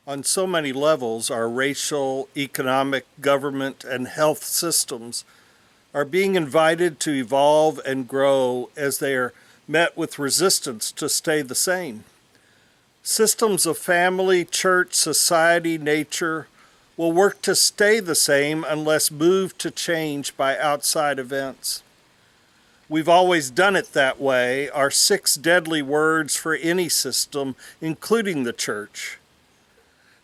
On so many levels, our racial, economic, government, and health systems are being invited to evolve and grow as they are met with resistance to stay the same. Systems of family, church, society, nature will work to stay the same unless moved to change by outside events. We've always done it that way, are 6 deadly words for any system, including the church.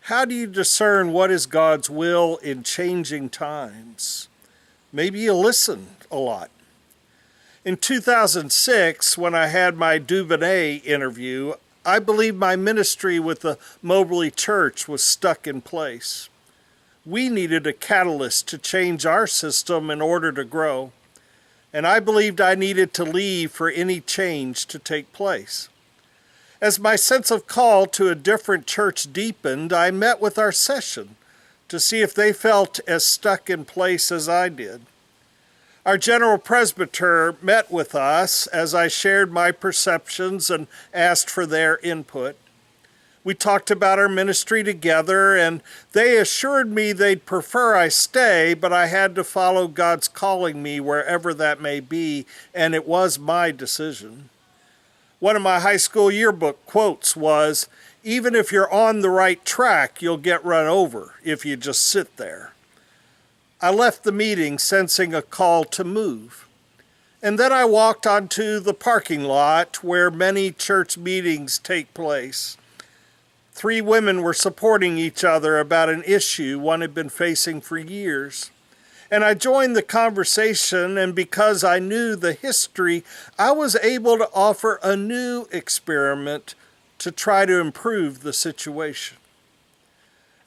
How do you discern what is God's will in changing times? Maybe you listen a lot. In 2006, when I had my Dubonnet interview, I believed my ministry with the Mobley Church was stuck in place. We needed a catalyst to change our system in order to grow, and I believed I needed to leave for any change to take place. As my sense of call to a different church deepened, I met with our session to see if they felt as stuck in place as I did. Our general presbyter met with us as I shared my perceptions and asked for their input. We talked about our ministry together, and they assured me they'd prefer I stay, but I had to follow God's calling me wherever that may be, and it was my decision. One of my high school yearbook quotes was, "Even if you're on the right track, you'll get run over if you just sit there." I left the meeting sensing a call to move. And then I walked onto the parking lot where many church meetings take place. 3 women were supporting each other about an issue one had been facing for years. And I joined the conversation, and because I knew the history, I was able to offer a new experiment to try to improve the situation.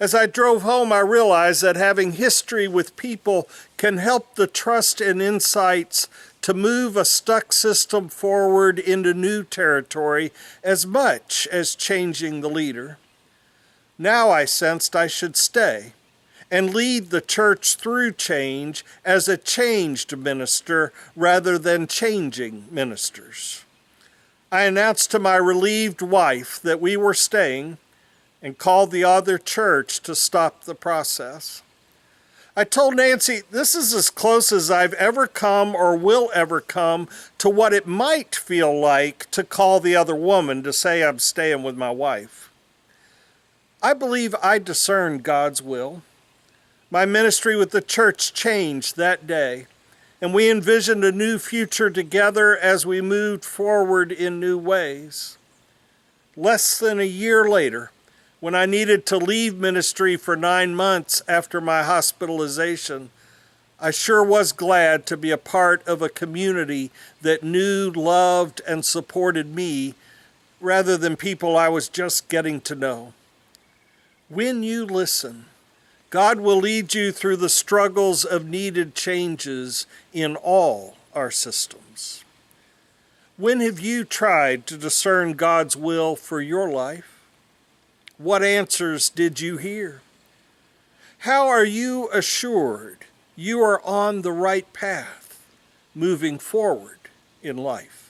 As I drove home, I realized that having history with people can help the trust and insights to move a stuck system forward into new territory as much as changing the leader. Now I sensed I should stay and lead the church through change as a changed minister rather than changing ministers. I announced to my relieved wife that we were staying and called the other church to stop the process. I told Nancy, this is as close as I've ever come or will ever come to what it might feel like to call the other woman to say I'm staying with my wife. I believe I discerned God's will. My ministry with the church changed that day, and we envisioned a new future together as we moved forward in new ways. Less than a year later, when I needed to leave ministry for 9 months after my hospitalization, I sure was glad to be a part of a community that knew, loved, and supported me rather than people I was just getting to know. When you listen, God will lead you through the struggles of needed changes in all our systems. When have you tried to discern God's will for your life? What answers did you hear? How are you assured you are on the right path moving forward in life?